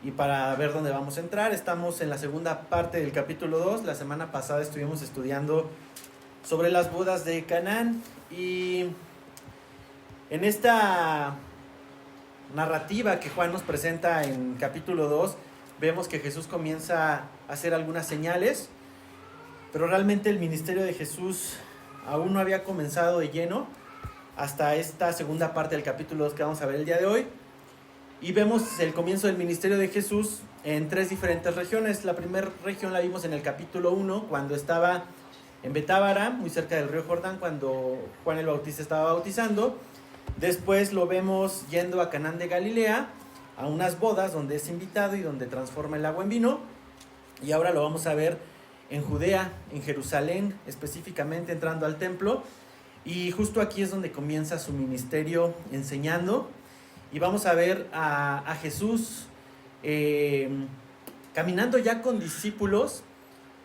y para ver dónde vamos a entrar. Estamos en la segunda parte del capítulo 2. La semana pasada estuvimos estudiando sobre las bodas de Canaán y en esta narrativa que Juan nos presenta en capítulo 2 vemos que Jesús comienza a hacer algunas señales, pero realmente el ministerio de Jesús aún no había comenzado de lleno hasta esta segunda parte del capítulo 2 que vamos a ver el día de hoy. Y vemos el comienzo del ministerio de Jesús en tres diferentes regiones. La primera región la vimos en el capítulo 1, cuando estaba en Betábara, muy cerca del río Jordán, cuando Juan el Bautista estaba bautizando. Después lo vemos yendo a Canaán de Galilea, a unas bodas donde es invitado y donde transforma el agua en vino. Y ahora lo vamos a ver en Judea, en Jerusalén, específicamente entrando al templo. Y justo aquí es donde comienza su ministerio enseñando. Y vamos a ver a Jesús caminando ya con discípulos,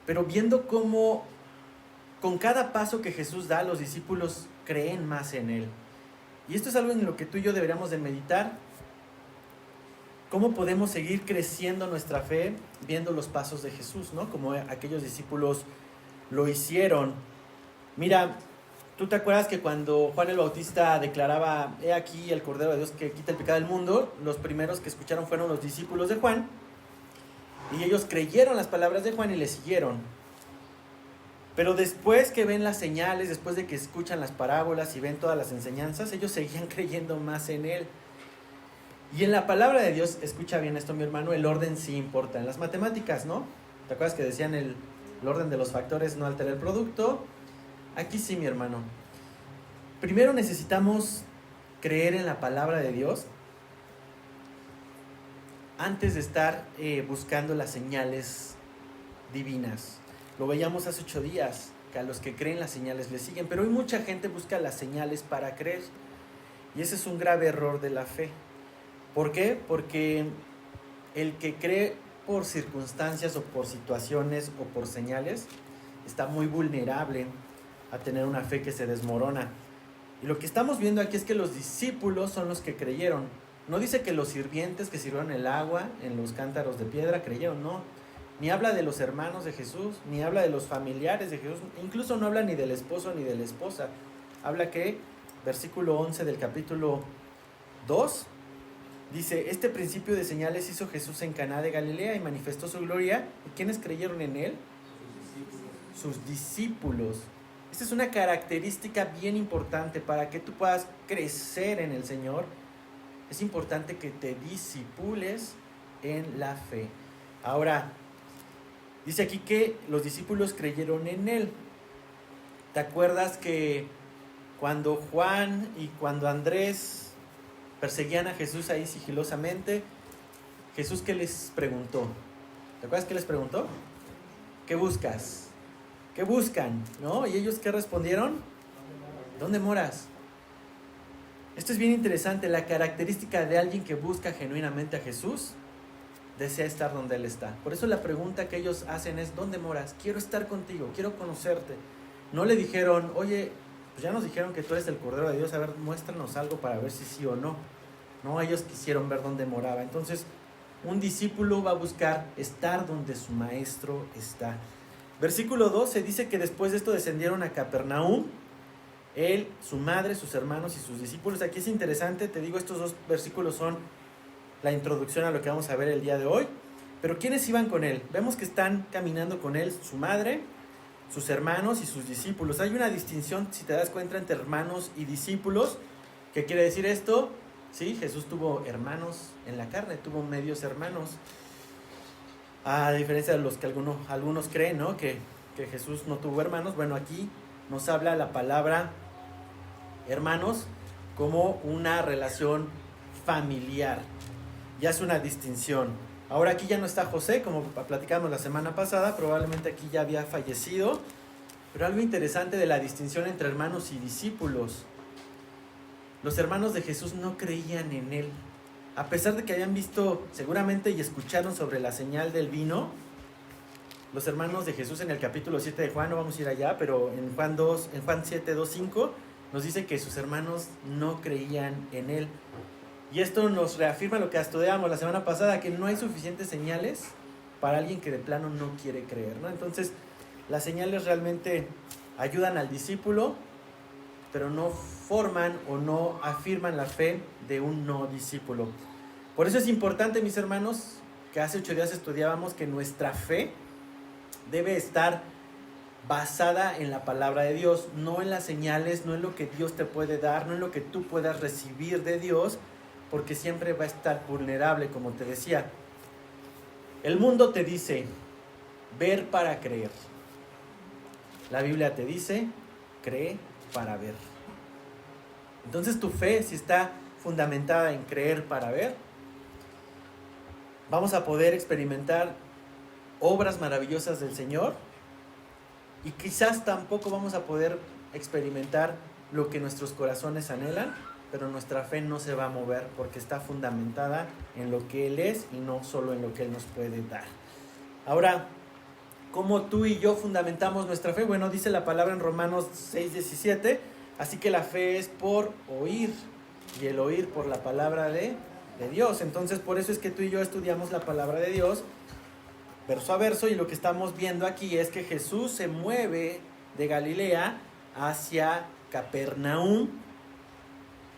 pero viendo cómo con cada paso que Jesús da, los discípulos creen más en Él. Y esto es algo en lo que tú y yo deberíamos de meditar. ¿Cómo podemos seguir creciendo nuestra fe viendo los pasos de Jesús, ¿no? Como aquellos discípulos lo hicieron. Mira, ¿tú te acuerdas que cuando Juan el Bautista declaraba, he aquí el Cordero de Dios que quita el pecado del mundo? Los primeros que escucharon fueron los discípulos de Juan, y ellos creyeron las palabras de Juan y le siguieron. Pero después que ven las señales, después de que escuchan las parábolas y ven todas las enseñanzas, ellos seguían creyendo más en Él. Y en la palabra de Dios, escucha bien esto, mi hermano, el orden sí importa. En las matemáticas, ¿no? ¿Te acuerdas que decían el orden de los factores no altera el producto? Aquí sí, mi hermano. Primero necesitamos creer en la palabra de Dios antes de estar buscando las señales divinas. Lo veíamos hace 8 días, que a los que creen las señales les siguen, pero hoy mucha gente busca las señales para creer. Y ese es un grave error de la fe. ¿Por qué? Porque el que cree por circunstancias o por situaciones o por señales está muy vulnerable a tener una fe que se desmorona. Y lo que estamos viendo aquí es que los discípulos son los que creyeron. No dice que los sirvientes que sirvieron el agua en los cántaros de piedra creyeron, no. Ni habla de los hermanos de Jesús, ni habla de los familiares de Jesús, incluso no habla ni del esposo ni de la esposa. Habla que, versículo 11 del capítulo 2, dice, este principio de señales hizo Jesús en Caná de Galilea y manifestó su gloria. ¿Y quiénes creyeron en él? Sus discípulos. Esta es una característica bien importante para que tú puedas crecer en el Señor. Es importante que te discipules en la fe. Ahora, dice aquí que los discípulos creyeron en Él. ¿Te acuerdas que cuando Juan y cuando Andrés perseguían a Jesús ahí sigilosamente, Jesús ¿qué les preguntó? ¿Te acuerdas qué les preguntó? ¿Qué buscas? ¿Qué buscan? ¿No? ¿Y ellos qué respondieron? ¿Dónde moras? Esto es bien interesante. La característica de alguien que busca genuinamente a Jesús desea estar donde Él está. Por eso la pregunta que ellos hacen es, ¿dónde moras? Quiero estar contigo, quiero conocerte. No le dijeron, oye, pues ya nos dijeron que tú eres el Cordero de Dios, a ver, muéstranos algo para ver si sí o no. No, ellos quisieron ver dónde moraba. Entonces, un discípulo va a buscar estar donde su maestro está. Versículo 12 dice que después de esto descendieron a Capernaum, él, su madre, sus hermanos y sus discípulos. Aquí es interesante, te digo, estos dos versículos son la introducción a lo que vamos a ver el día de hoy. Pero ¿quiénes iban con él? Vemos que están caminando con él su madre, sus hermanos y sus discípulos. Hay una distinción, si te das cuenta, entre hermanos y discípulos. ¿Qué quiere decir esto? Sí, Jesús tuvo hermanos en la carne, tuvo medios hermanos. A diferencia de los que algunos creen, ¿no? Que Jesús no tuvo hermanos. Bueno, aquí nos habla la palabra hermanos como una relación familiar. Ya es una distinción. Ahora aquí ya no está José, como platicamos la semana pasada, probablemente aquí ya había fallecido. Pero algo interesante de la distinción entre hermanos y discípulos. Los hermanos de Jesús no creían en Él. A pesar de que habían visto seguramente y escucharon sobre la señal del vino, los hermanos de Jesús en el capítulo 7 de Juan, no vamos a ir allá, pero en Juan 7, 2, 5, nos dice que sus hermanos no creían en Él. Y esto nos reafirma lo que estudiamos la semana pasada, que no hay suficientes señales para alguien que de plano no quiere creer, ¿no? Entonces, las señales realmente ayudan al discípulo, pero no forman o no afirman la fe de un no discípulo. Por eso es importante, mis hermanos, que hace 8 días estudiábamos que nuestra fe debe estar basada en la palabra de Dios, no en las señales, no en lo que Dios te puede dar, no en lo que tú puedas recibir de Dios, porque siempre va a estar vulnerable, como te decía. El mundo te dice, ver para creer. La Biblia te dice, cree para ver. Entonces tu fe, si está fundamentada en creer para ver, vamos a poder experimentar obras maravillosas del Señor, y quizás tampoco vamos a poder experimentar lo que nuestros corazones anhelan, pero nuestra fe no se va a mover porque está fundamentada en lo que Él es y no solo en lo que Él nos puede dar. Ahora, ¿cómo tú y yo fundamentamos nuestra fe? Bueno, dice la palabra en Romanos 6:17, así que la fe es por oír, y el oír por la palabra de Dios. Entonces, por eso es que tú y yo estudiamos la palabra de Dios verso a verso, y lo que estamos viendo aquí es que Jesús se mueve de Galilea hacia Capernaum.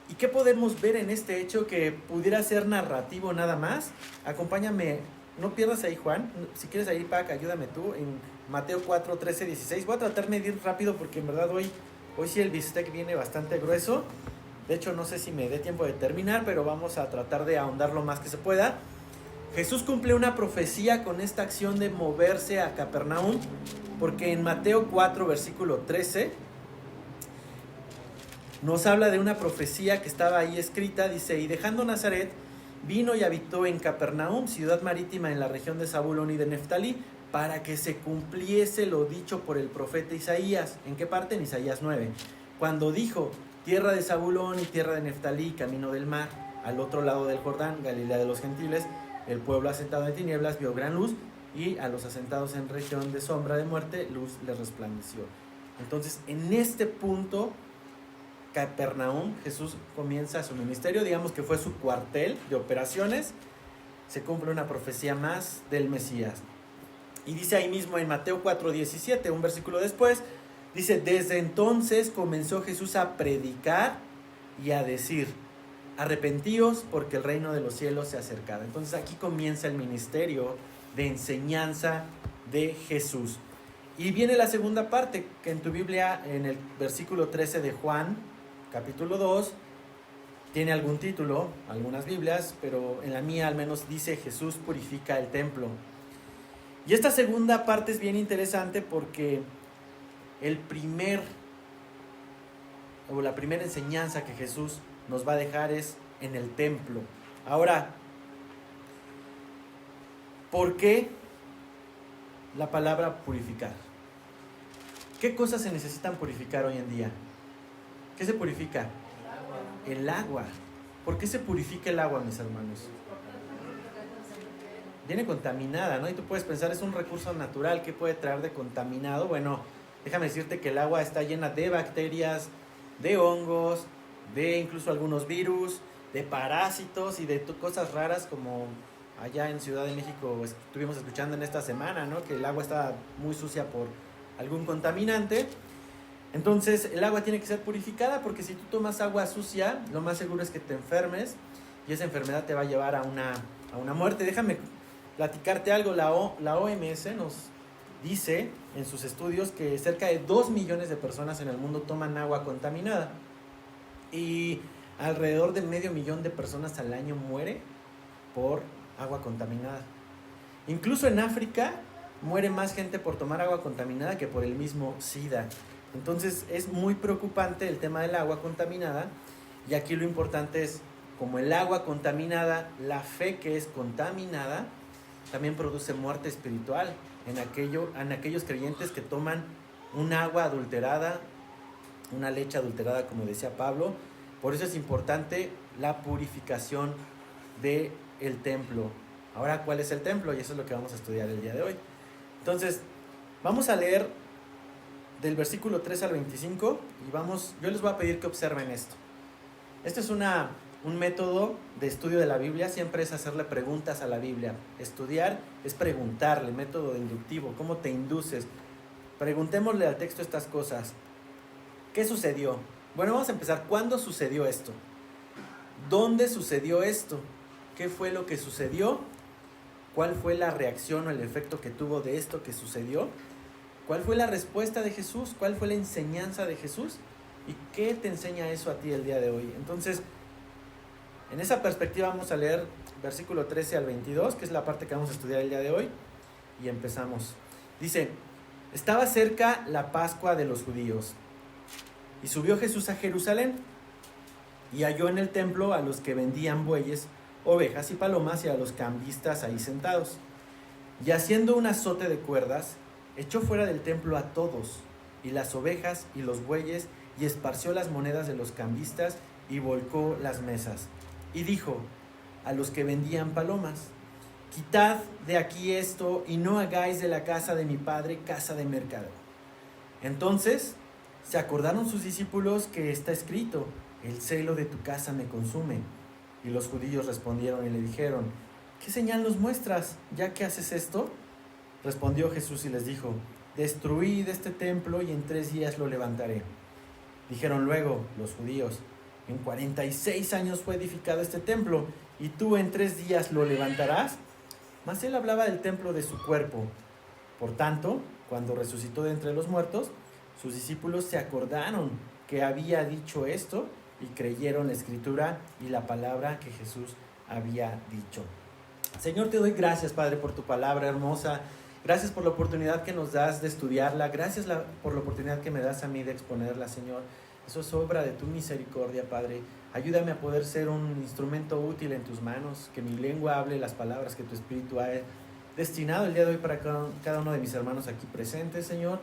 ¿Y qué podemos ver en este hecho que pudiera ser narrativo nada más? Acompáñame, no pierdas ahí, Juan, si quieres ahí, Pac, ayúdame tú, en Mateo 4, 13, 16. Voy a tratar de ir rápido porque en verdad hoy sí el bistec viene bastante grueso. De hecho, no sé si me dé tiempo de terminar, pero vamos a tratar de ahondar lo más que se pueda. Jesús cumple una profecía con esta acción de moverse a Capernaum, porque en Mateo 4, versículo 13, nos habla de una profecía que estaba ahí escrita. Dice, y dejando Nazaret, vino y habitó en Capernaum, ciudad marítima en la región de Zabulón y de Neftalí, para que se cumpliese lo dicho por el profeta Isaías. ¿En qué parte? En Isaías 9. Cuando dijo, tierra de Zabulón y tierra de Neftalí, camino del mar, al otro lado del Jordán, Galilea de los gentiles, el pueblo asentado en tinieblas vio gran luz, y a los asentados en región de sombra de muerte, luz les resplandeció. Entonces, en este punto, Capernaum, Jesús comienza su ministerio, digamos que fue su cuartel de operaciones. Se cumple una profecía más del Mesías. Y dice ahí mismo en Mateo 4:17, un versículo después, dice, desde entonces comenzó Jesús a predicar y a decir, arrepentíos porque el reino de los cielos se ha acercado. Entonces aquí comienza el ministerio de enseñanza de Jesús. Y viene la segunda parte, que en tu Biblia, en el versículo 13 de Juan, capítulo 2, tiene algún título, algunas Biblias, pero en la mía al menos dice, Jesús purifica el templo. Y esta segunda parte es bien interesante porque la primera enseñanza que Jesús nos va a dejar es en el templo. Ahora, ¿por qué la palabra purificar? ¿Qué cosas se necesitan purificar hoy en día? ¿Qué se purifica? El agua. ¿Por qué se purifica el agua, mis hermanos? Viene contaminada, ¿no? Y tú puedes pensar, es un recurso natural, ¿qué puede traer de contaminado? Bueno, déjame decirte que el agua está llena de bacterias, de hongos, de incluso algunos virus, de parásitos y de cosas raras, como allá en Ciudad de México estuvimos escuchando en esta semana, ¿no? Que el agua está muy sucia por algún contaminante. Entonces el agua tiene que ser purificada, porque si tú tomas agua sucia, lo más seguro es que te enfermes, y esa enfermedad te va a llevar a una muerte. Déjame platicarte algo. La OMS nos dice en sus estudios que cerca de 2 millones de personas en el mundo toman agua contaminada, y alrededor de 500,000 de personas al año muere por agua contaminada. Incluso en África muere más gente por tomar agua contaminada que por el mismo SIDA. Entonces es muy preocupante el tema del agua contaminada, y aquí lo importante es, como el agua contaminada, la fe que es contaminada también produce muerte espiritual en aquellos creyentes que toman un agua adulterada, una leche adulterada, como decía Pablo. Por eso es importante la purificación del templo. Ahora, ¿cuál es el templo? Y eso es lo que vamos a estudiar el día de hoy. Entonces, vamos a leer del versículo 3 al 25, y yo les voy a pedir que observen esto. Esta es una un método de estudio de la Biblia siempre es hacerle preguntas a la Biblia. Estudiar es preguntarle, método inductivo, ¿cómo te induces? Preguntémosle al texto estas cosas. ¿Qué sucedió? Bueno, vamos a empezar. ¿Cuándo sucedió esto? ¿Dónde sucedió esto? ¿Qué fue lo que sucedió? ¿Cuál fue la reacción o el efecto que tuvo de esto que sucedió? ¿Cuál fue la respuesta de Jesús? ¿Cuál fue la enseñanza de Jesús? ¿Y qué te enseña eso a ti el día de hoy? Entonces, en esa perspectiva vamos a leer versículo 13 al 22, que es la parte que vamos a estudiar el día de hoy, y empezamos. Dice, estaba cerca la Pascua de los judíos, y subió Jesús a Jerusalén, y halló en el templo a los que vendían bueyes, ovejas y palomas, y a los cambistas ahí sentados. Y haciendo un azote de cuerdas, echó fuera del templo a todos, y las ovejas y los bueyes, y esparció las monedas de los cambistas, y volcó las mesas. Y dijo a los que vendían palomas, quitad de aquí esto, y no hagáis de la casa de mi padre casa de mercado. Entonces se acordaron sus discípulos que está escrito, el celo de tu casa me consume. Y los judíos respondieron y le dijeron, ¿qué señal nos muestras, ya que haces esto? Respondió Jesús y les dijo, destruid este templo y en 3 días lo levantaré. Dijeron luego los judíos, en 46 años fue edificado este templo, y tú en 3 días lo levantarás. Mas él hablaba del templo de su cuerpo. Por tanto, cuando resucitó de entre los muertos, sus discípulos se acordaron que había dicho esto, y creyeron la escritura y la palabra que Jesús había dicho. Señor, te doy gracias, Padre, por tu palabra hermosa. Gracias por la oportunidad que nos das de estudiarla. Gracias por la oportunidad que me das a mí de exponerla, Señor. Eso es obra de tu misericordia, Padre. Ayúdame a poder ser un instrumento útil en tus manos, que mi lengua hable las palabras que tu Espíritu ha destinado el día de hoy para cada uno de mis hermanos aquí presentes, Señor.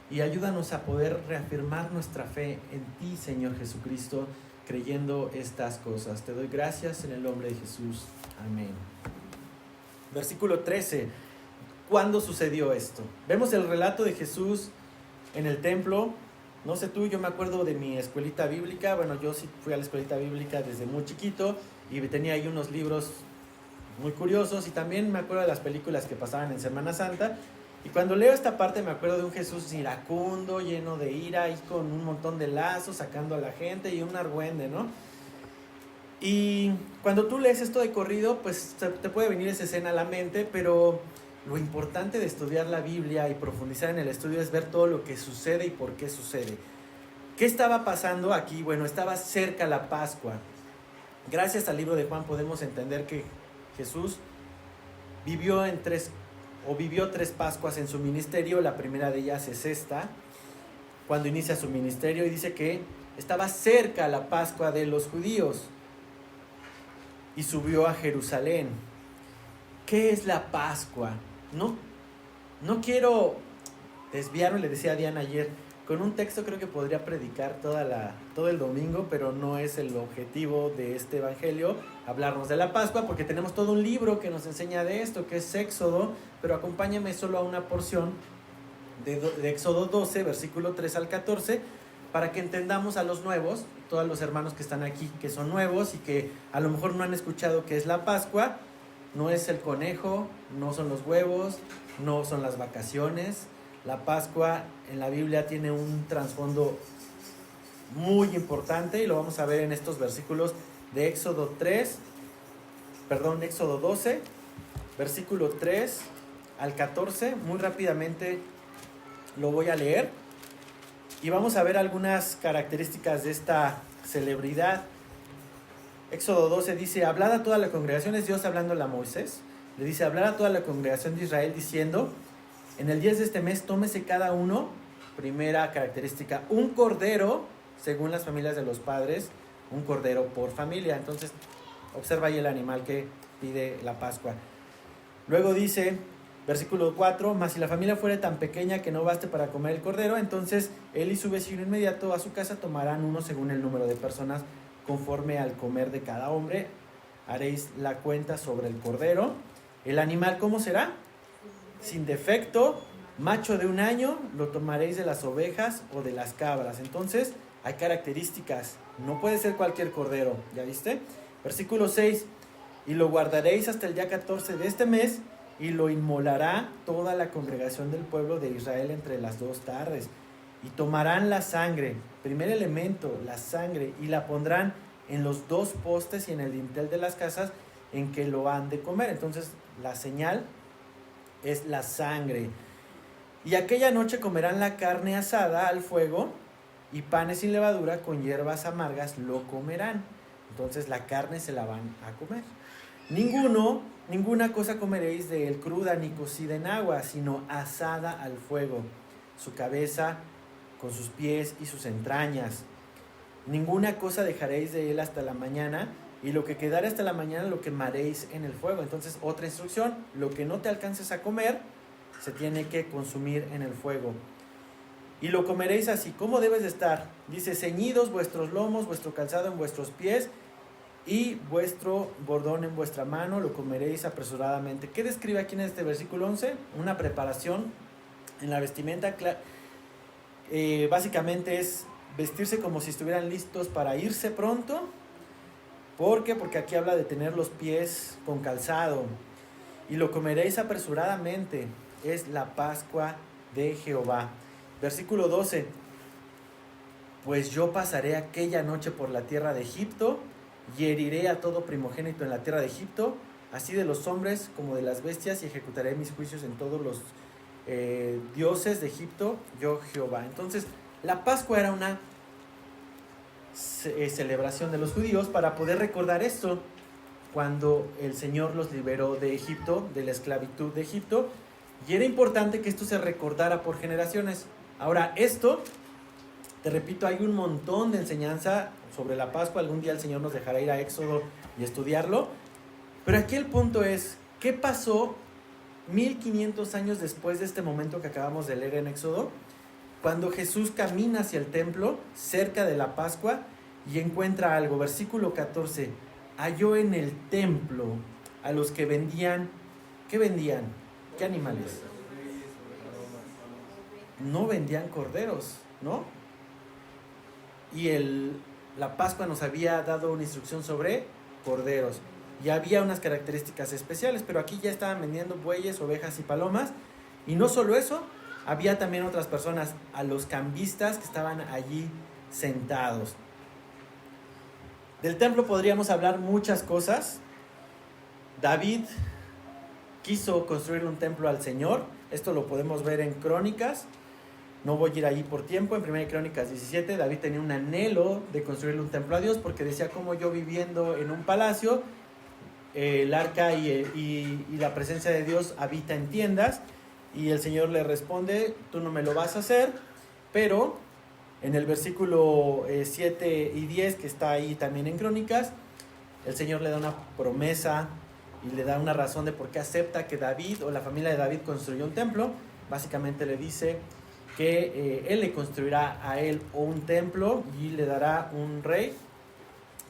Y ayúdanos a poder reafirmar nuestra fe en ti, Señor Jesucristo, creyendo estas cosas. Te doy gracias en el nombre de Jesús. Amén. Versículo 13. ¿Cuándo sucedió esto? Vemos el relato de Jesús en el templo. No sé tú, yo me acuerdo de mi escuelita bíblica. Bueno, yo sí fui a la escuelita bíblica desde muy chiquito y tenía ahí unos libros muy curiosos, y también me acuerdo de las películas que pasaban en Semana Santa. Y cuando leo esta parte me acuerdo de un Jesús iracundo, lleno de ira, y con un montón de lazos, sacando a la gente, y un argüende, ¿no? Y cuando tú lees esto de corrido, pues te puede venir esa escena a la mente, pero lo importante de estudiar la Biblia y profundizar en el estudio es ver todo lo que sucede y por qué sucede. ¿Qué estaba pasando aquí? Bueno, estaba cerca la Pascua. Gracias al libro de Juan podemos entender que Jesús vivió 3 Pascuas en su ministerio. La primera de ellas es esta, cuando inicia su ministerio, y dice que estaba cerca la Pascua de los judíos y subió a Jerusalén. ¿Qué es la Pascua? No quiero desviarme, le decía a Diana ayer, con un texto creo que podría predicar todo el domingo, pero no es el objetivo de este evangelio hablarnos de la Pascua, porque tenemos todo un libro que nos enseña de esto, que es Éxodo, pero acompáñame solo a una porción de Éxodo 12, versículo 3 al 14, para que entendamos a los nuevos, todos los hermanos que están aquí, que son nuevos y que a lo mejor no han escuchado qué es la Pascua. No es el conejo, no son los huevos, no son las vacaciones. La Pascua en la Biblia tiene un trasfondo muy importante, y lo vamos a ver en estos versículos de Éxodo 12, versículo 3 al 14. Muy rápidamente lo voy a leer y vamos a ver algunas características de esta celebridad. Éxodo 12 dice, hablad a toda la congregación, es Dios hablándole a Moisés, le dice, hablar a toda la congregación de Israel diciendo, en el 10 de este mes tómese cada uno, primera característica, un cordero, según las familias de los padres, un cordero por familia. Entonces, observa ahí el animal que pide la Pascua. Luego dice, versículo 4, mas si la familia fuere tan pequeña que no baste para comer el cordero, entonces él y su vecino inmediato a su casa tomarán uno según el número de personas, conforme al comer de cada hombre, haréis la cuenta sobre el cordero. El animal, ¿cómo será? Sin defecto, macho de 1 año, lo tomaréis de las ovejas o de las cabras. Entonces, hay características, no puede ser cualquier cordero, ¿ya viste? Versículo 6, y lo guardaréis hasta el día 14 de este mes, y lo inmolará toda la congregación del pueblo de Israel entre las 2 tardes. Y tomarán la sangre, primer elemento, la sangre, y la pondrán en los 2 postes y en el dintel de las casas en que lo han de comer. Entonces, la señal es la sangre. Y aquella noche comerán la carne asada al fuego, y panes sin levadura con hierbas amargas lo comerán. Entonces, la carne se la van a comer. Ninguna cosa comeréis de él cruda ni cocida en agua, sino asada al fuego, su cabeza con sus pies y sus entrañas. Ninguna cosa dejaréis de él hasta la mañana, y lo que quedare hasta la mañana lo quemaréis en el fuego. Entonces, otra instrucción, lo que no te alcances a comer, se tiene que consumir en el fuego. Y lo comeréis así. ¿Cómo debes de estar? Dice, ceñidos vuestros lomos, vuestro calzado en vuestros pies, y vuestro bordón en vuestra mano, lo comeréis apresuradamente. ¿Qué describe aquí en este versículo 11? Una preparación en la vestimenta. Básicamente es vestirse como si estuvieran listos para irse pronto. ¿Por qué? Porque aquí habla de tener los pies con calzado. Y lo comeréis apresuradamente. Es la Pascua de Jehová. Versículo 12. Pues yo pasaré aquella noche por la tierra de Egipto, y heriré a todo primogénito en la tierra de Egipto, así de los hombres como de las bestias, y ejecutaré mis juicios en todos los dioses de Egipto, yo Jehová. Entonces, la Pascua era una celebración de los judíos para poder recordar esto, cuando el Señor los liberó de Egipto, de la esclavitud de Egipto, y era importante que esto se recordara por generaciones. Ahora, esto, te repito, hay un montón de enseñanza sobre la Pascua. Algún día el Señor nos dejará ir a Éxodo y estudiarlo. Pero aquí el punto es, ¿qué pasó 1500 años después de este momento que acabamos de leer en Éxodo? Cuando Jesús camina hacia el templo, cerca de la Pascua, y encuentra algo. Versículo 14, halló en el templo a los que vendían, ¿qué vendían? ¿Qué animales? No vendían corderos, ¿no? Y la Pascua nos había dado una instrucción sobre corderos. Y había unas características especiales, pero aquí ya estaban vendiendo bueyes, ovejas y palomas. Y no solo eso, había también otras personas, a los cambistas que estaban allí sentados. Del templo podríamos hablar muchas cosas. David quiso construir un templo al Señor. Esto lo podemos ver en Crónicas. No voy a ir ahí por tiempo. En 1 Crónicas 17, David tenía un anhelo de construirle un templo a Dios, porque decía, como yo viviendo en un palacio, el arca y la presencia de Dios habita en tiendas. Y el Señor le responde, tú no me lo vas a hacer. Pero en el versículo 7 y 10, que está ahí también en Crónicas, el Señor le da una promesa y le da una razón de por qué acepta que David o la familia de David construyó un templo. Básicamente le dice que él le construirá a él un templo y le dará un rey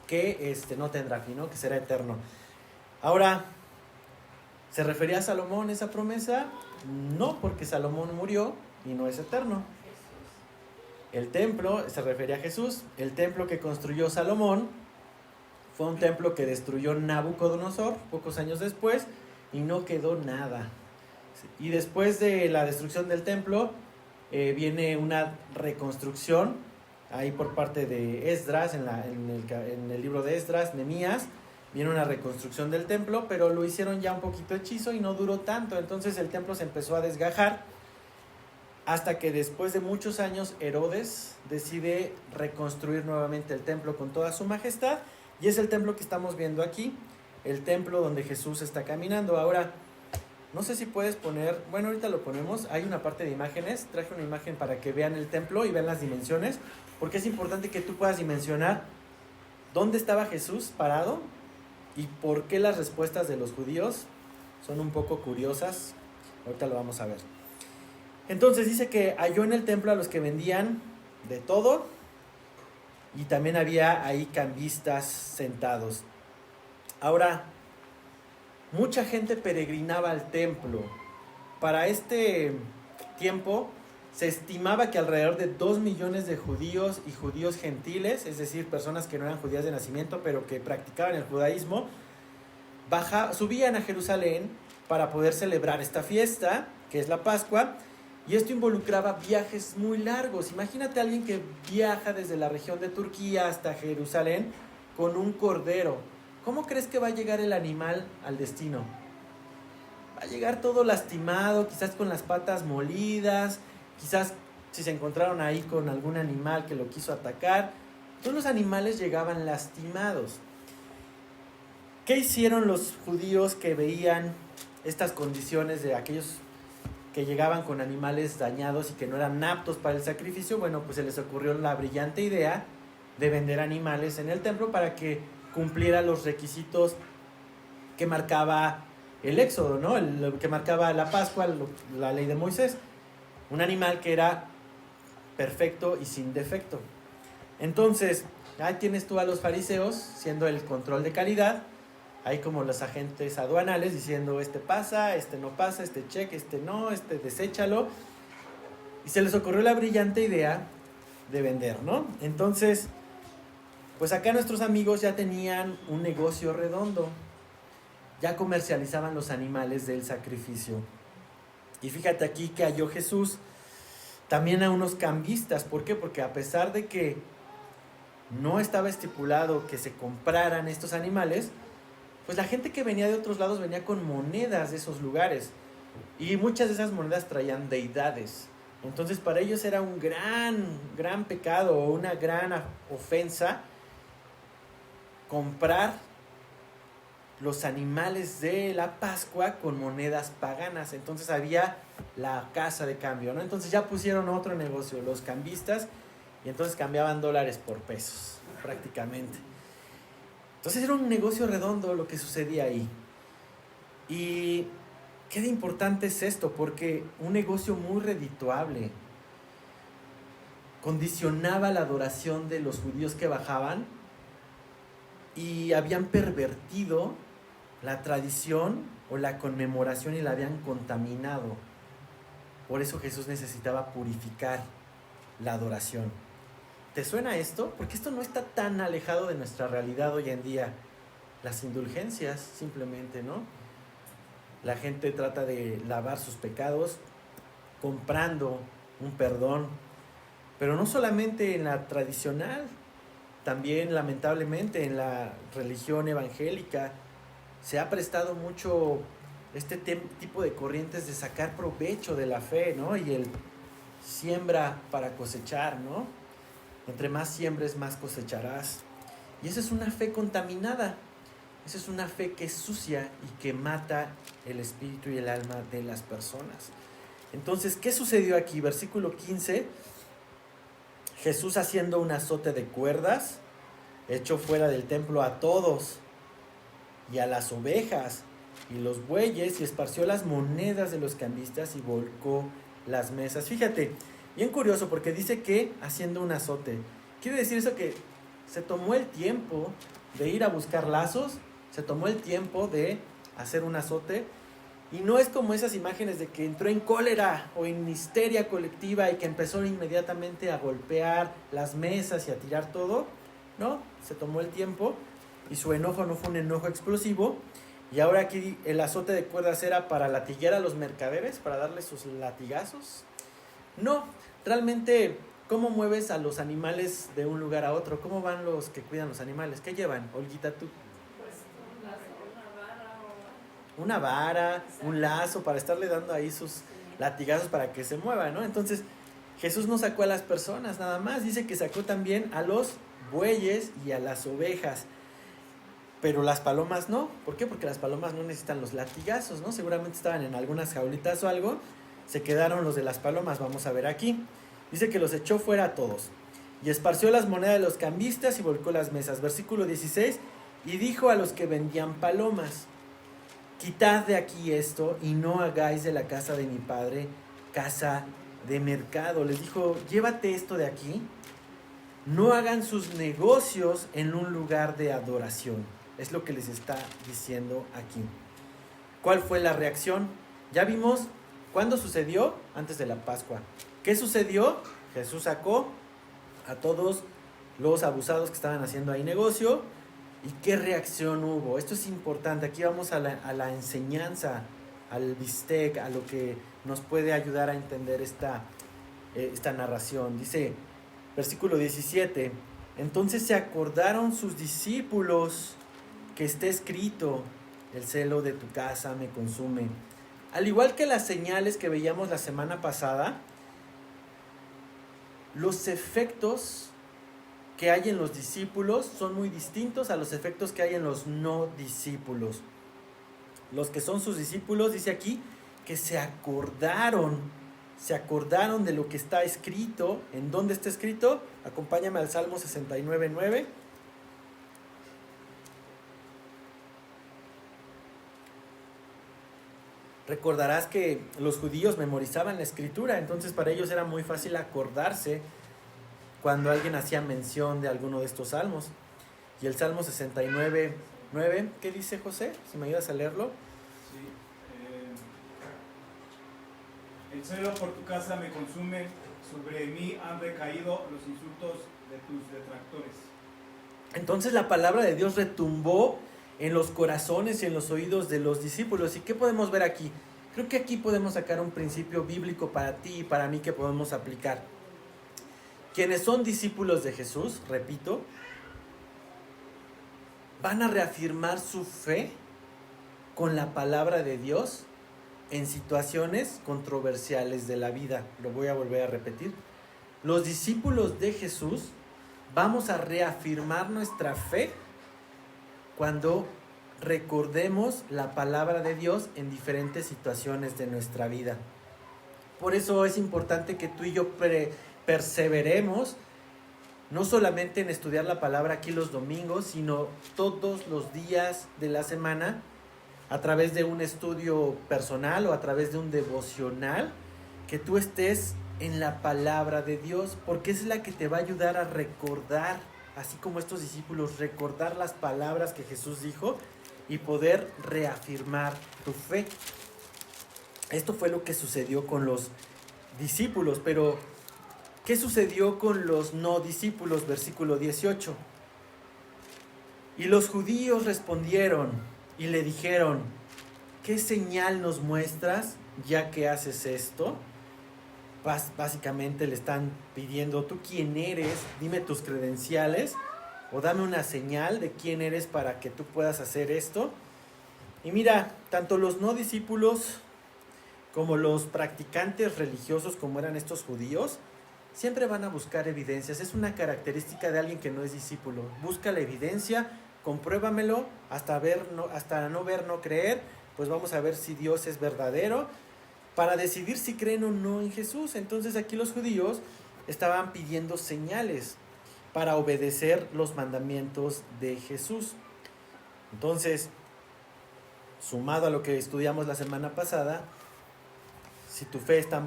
que no tendrá fin, ¿no? Que será eterno. Ahora, ¿se refería a Salomón esa promesa? No, porque Salomón murió y no es eterno. El templo se refería a Jesús. El templo que construyó Salomón fue un templo que destruyó Nabucodonosor pocos años después, y no quedó nada. Y después de la destrucción del templo, viene una reconstrucción ahí por parte de Esdras, en el libro de Esdras, Nehemías. Viene una reconstrucción del templo, pero lo hicieron ya un poquito hechizo y no duró tanto. Entonces el templo se empezó a desgajar, hasta que después de muchos años Herodes decide reconstruir nuevamente el templo con toda su majestad, y es el templo que estamos viendo aquí, el templo donde Jesús está caminando. Ahora, no sé si puedes poner, bueno, ahorita lo ponemos, hay una parte de imágenes, traje una imagen para que vean el templo y vean las dimensiones, porque es importante que tú puedas dimensionar dónde estaba Jesús parado y por qué las respuestas de los judíos son un poco curiosas. Ahorita lo vamos a ver. Entonces dice que halló en el templo a los que vendían de todo, y también había ahí cambistas sentados. Ahora, mucha gente peregrinaba al templo. Para este tiempo Se estimaba que alrededor de 2 millones de judíos y judíos gentiles, es decir, personas que no eran judías de nacimiento, pero que practicaban el judaísmo, subían a Jerusalén para poder celebrar esta fiesta, que es la Pascua, y esto involucraba viajes muy largos. Imagínate a alguien que viaja desde la región de Turquía hasta Jerusalén con un cordero. ¿Cómo crees que va a llegar el animal al destino? Va a llegar todo lastimado, quizás con las patas molidas, quizás si se encontraron ahí con algún animal que lo quiso atacar. Todos los animales llegaban lastimados. ¿Qué hicieron los judíos que veían estas condiciones de aquellos que llegaban con animales dañados y que no eran aptos para el sacrificio? Bueno, pues se les ocurrió la brillante idea de vender animales en el templo para que cumpliera los requisitos que marcaba el Éxodo, ¿no? El que marcaba la Pascua, la ley de Moisés. Un animal que era perfecto y sin defecto. Entonces, ahí tienes tú a los fariseos siendo el control de calidad. Hay como los agentes aduanales diciendo, este pasa, este no pasa, este cheque, este no, este deséchalo. Y se les ocurrió la brillante idea de vender, ¿no? Entonces, pues acá nuestros amigos ya tenían un negocio redondo. Ya comercializaban los animales del sacrificio. Y fíjate aquí que halló Jesús también a unos cambistas. ¿Por qué? Porque a pesar de que no estaba estipulado que se compraran estos animales, pues la gente que venía de otros lados venía con monedas de esos lugares. Y muchas de esas monedas traían deidades. Entonces para ellos era un gran pecado o una gran ofensa comprar los animales de la Pascua con monedas paganas. Entonces había la casa de cambio, ¿no? Entonces ya pusieron otro negocio, los cambistas, y entonces cambiaban dólares por pesos, prácticamente. Entonces era un negocio redondo lo que sucedía ahí. Y qué de importante es esto, porque un negocio muy redituable condicionaba la adoración de los judíos que bajaban y habían pervertido la tradición o la conmemoración y la habían contaminado. Por eso Jesús necesitaba purificar la adoración. ¿Te suena esto? Porque esto no está tan alejado de nuestra realidad hoy en día. Las indulgencias, simplemente, ¿no? La gente trata de lavar sus pecados comprando un perdón. Pero no solamente en la tradicional, también lamentablemente en la religión evangélica se ha prestado mucho este tipo de corrientes de sacar provecho de la fe, ¿no? Y el siembra para cosechar, ¿no? Entre más siembres, más cosecharás. Y esa es una fe contaminada. Esa es una fe que es sucia y que mata el espíritu y el alma de las personas. Entonces, ¿qué sucedió aquí? Versículo 15. Jesús, haciendo un azote de cuerdas, echó fuera del templo a todos y a las ovejas y los bueyes, y esparció las monedas de los cambistas y volcó las mesas. Fíjate, bien curioso, porque dice que haciendo un azote. Quiere decir eso que se tomó el tiempo de ir a buscar lazos, se tomó el tiempo de hacer un azote, y no es como esas imágenes de que entró en cólera o en histeria colectiva y que empezó inmediatamente a golpear las mesas y a tirar todo. No, se tomó el tiempo y su enojo no fue un enojo explosivo. Y ahora aquí el azote de cuerdas era para latiguear a los mercaderes, para darles sus latigazos. No, realmente, ¿cómo mueves a los animales de un lugar a otro? ¿Cómo van los que cuidan los animales? ¿Qué llevan, Olguita, tú? Pues Una vara, un lazo para estarle dando ahí sus latigazos para que se mueva, ¿no? Entonces, Jesús no sacó a las personas nada más, dice que sacó también a los bueyes y a las ovejas. Pero las palomas no. ¿Por qué? Porque las palomas no necesitan los latigazos, ¿no? Seguramente estaban en algunas jaulitas o algo. Se quedaron los de las palomas, vamos a ver aquí. Dice que los echó fuera a todos. Y esparció las monedas de los cambistas y volcó las mesas. Versículo 16. Y dijo a los que vendían palomas: quitad de aquí esto y no hagáis de la casa de mi padre casa de mercado. Les dijo: llévate esto de aquí. No hagan sus negocios en un lugar de adoración. Es lo que les está diciendo aquí. ¿Cuál fue la reacción? Ya vimos ¿Cuándo sucedió? Antes de la Pascua. ¿Qué sucedió? Jesús sacó a todos los abusados que estaban haciendo ahí negocio. ¿Y qué reacción hubo? Esto es importante. Aquí vamos a la enseñanza, al bistec, a lo que nos puede ayudar a entender esta narración. Dice, versículo 17, entonces se acordaron sus discípulos que está escrito, el celo de tu casa me consume. Al igual que las señales que veíamos la semana pasada, los efectos que hay en los discípulos son muy distintos a los efectos que hay en los no discípulos. Los que son sus discípulos, dice aquí, que se acordaron de lo que está escrito. ¿En dónde está escrito? Acompáñame al Salmo 69:9. Recordarás que los judíos memorizaban la escritura, entonces para ellos era muy fácil acordarse cuando alguien hacía mención de alguno de estos salmos. Y el Salmo 69:9, ¿qué dice José? Si me ayudas a leerlo. Sí, el celo por tu casa me consume, sobre mí han recaído los insultos de tus detractores. Entonces la palabra de Dios retumbó en los corazones y en los oídos de los discípulos. ¿Y qué podemos ver aquí? Creo que aquí podemos sacar un principio bíblico para ti y para mí que podemos aplicar. Quienes son discípulos de Jesús, repito, van a reafirmar su fe con la palabra de Dios en situaciones controversiales de la vida. Lo voy a volver a repetir. Los discípulos de Jesús vamos a reafirmar nuestra fe cuando recordemos la palabra de Dios en diferentes situaciones de nuestra vida. Por eso es importante que tú y yo perseveremos, no solamente en estudiar la palabra aquí los domingos, sino todos los días de la semana, a través de un estudio personal o a través de un devocional, que tú estés en la palabra de Dios, porque es la que te va a ayudar a recordar, así como estos discípulos, recordar las palabras que Jesús dijo y poder reafirmar tu fe. Esto fue lo que sucedió con los discípulos, pero ¿qué sucedió con los no discípulos? Versículo 18. Y los judíos respondieron y le dijeron, ¿qué señal nos muestras ya que haces esto? Básicamente le están pidiendo, ¿tú quién eres? Dime tus credenciales o dame una señal de quién eres para que tú puedas hacer esto. Y mira, tanto los no discípulos como los practicantes religiosos, como eran estos judíos, siempre van a buscar evidencias. Es una característica de alguien que no es discípulo. Busca la evidencia, compruébamelo, hasta no ver, no creer. Pues vamos a ver si Dios es verdadero, para decidir si creen o no en Jesús. Entonces aquí los judíos estaban pidiendo señales para obedecer los mandamientos de Jesús. Entonces, sumado a lo que estudiamos la semana pasada, si tu fe está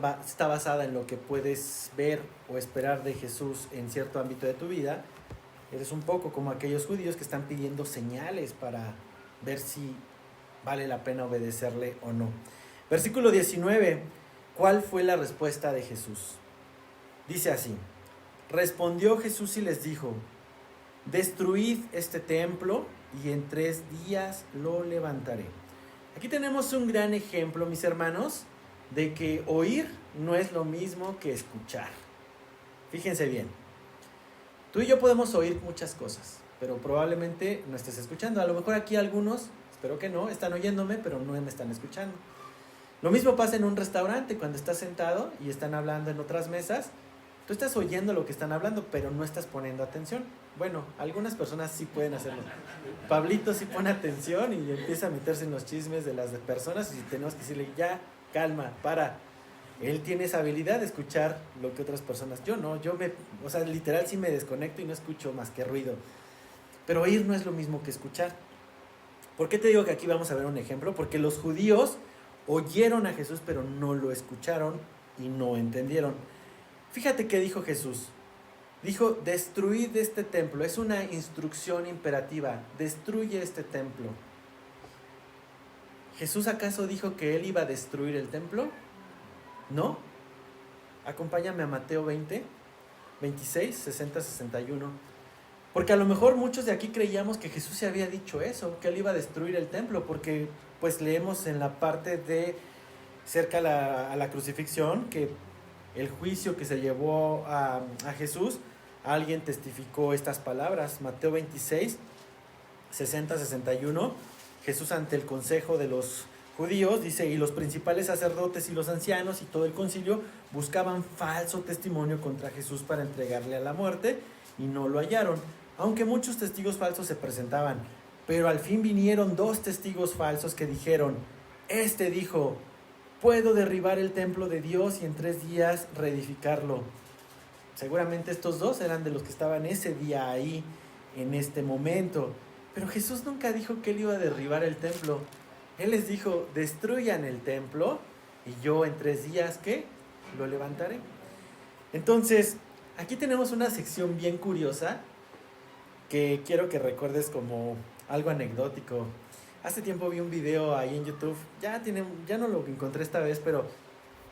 basada en lo que puedes ver o esperar de Jesús en cierto ámbito de tu vida, eres un poco como aquellos judíos que están pidiendo señales para ver si vale la pena obedecerle o no. Versículo 19, ¿cuál fue la respuesta de Jesús? Dice así, respondió Jesús y les dijo, destruid este templo y en 3 días lo levantaré. Aquí tenemos un gran ejemplo, mis hermanos, de que oír no es lo mismo que escuchar. Fíjense bien, tú y yo podemos oír muchas cosas, pero probablemente no estés escuchando. A lo mejor aquí algunos, espero que no, están oyéndome, pero no me están escuchando. Lo mismo pasa en un restaurante, cuando estás sentado y están hablando en otras mesas. Tú estás oyendo lo que están hablando, pero no estás poniendo atención. Bueno, algunas personas sí pueden hacerlo. Pablito sí pone atención y empieza a meterse en los chismes de las personas y tenemos que decirle, ya, calma, para. Él tiene esa habilidad de escuchar lo que otras personas. Yo no, literal sí me desconecto y no escucho más que ruido. Pero oír no es lo mismo que escuchar. ¿Por qué te digo que aquí vamos a ver un ejemplo? Porque los judíos oyeron a Jesús, pero no lo escucharon y no entendieron. Fíjate qué dijo Jesús. Dijo, destruid este templo. Es una instrucción imperativa. Destruye este templo. ¿Jesús acaso dijo que él iba a destruir el templo? No. Acompáñame a Mateo 20, 26, 60, 61. Porque a lo mejor muchos de aquí creíamos que Jesús se había dicho eso, que él iba a destruir el templo, porque pues leemos en la parte de cerca a la crucifixión que el juicio que se llevó a Jesús, alguien testificó estas palabras. Mateo 26, 60, 61. Jesús ante el consejo de los judíos dice: y los principales sacerdotes y los ancianos y todo el concilio buscaban falso testimonio contra Jesús para entregarle a la muerte, y no lo hallaron, aunque muchos testigos falsos se presentaban. Pero al fin vinieron 2 testigos falsos que dijeron: este dijo, puedo derribar el templo de Dios y en 3 días reedificarlo. Seguramente estos 2 eran de los que estaban ese día ahí, en este momento. Pero Jesús nunca dijo que él iba a derribar el templo. Él les dijo: destruyan el templo y yo en 3 días, ¿qué? Lo levantaré. Entonces, aquí tenemos una sección bien curiosa que quiero que recuerdes como algo anecdótico. Hace tiempo vi un video ahí en YouTube, ya no lo encontré esta vez, pero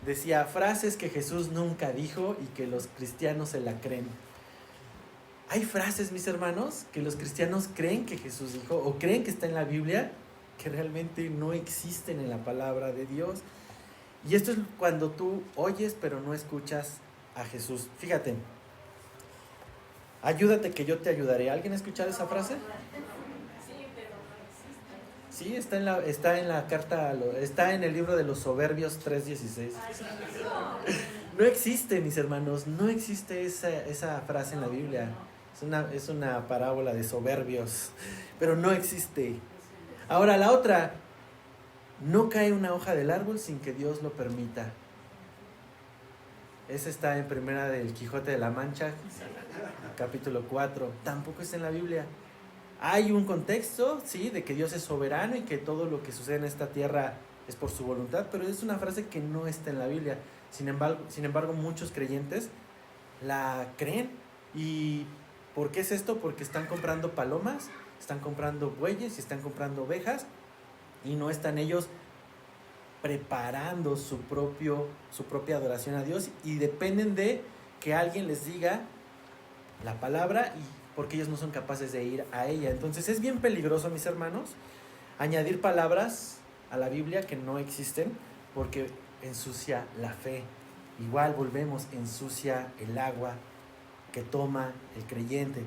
decía frases que Jesús nunca dijo y que los cristianos se la creen. Hay frases, mis hermanos, que los cristianos creen que Jesús dijo o creen que está en la Biblia, que realmente no existen en la palabra de Dios. Y esto es cuando tú oyes pero no escuchas a Jesús. Fíjate, ayúdate que yo te ayudaré. ¿Alguien ha escuchado esa frase? Sí, está en la carta, está en el libro de los Proverbios 3:16. No existe, mis hermanos, no existe esa frase en la Biblia. Es una parábola de soberbios, pero no existe. Ahora la otra: no cae una hoja del árbol sin que Dios lo permita. Esa está en Primera del Quijote de la Mancha, capítulo 4. Tampoco está en la Biblia. Hay un contexto, sí, de que Dios es soberano y que todo lo que sucede en esta tierra es por su voluntad, pero es una frase que no está en la Biblia. Sin embargo, muchos creyentes la creen. ¿Y por qué es esto? Porque están comprando palomas, están comprando bueyes y están comprando ovejas, y no están ellos preparando su propia adoración a Dios, y dependen de que alguien les diga la palabra, y porque ellos no son capaces de ir a ella. Entonces es bien peligroso, mis hermanos, añadir palabras a la Biblia que no existen, porque ensucia la fe. Igual volvemos, ensucia el agua que toma el creyente.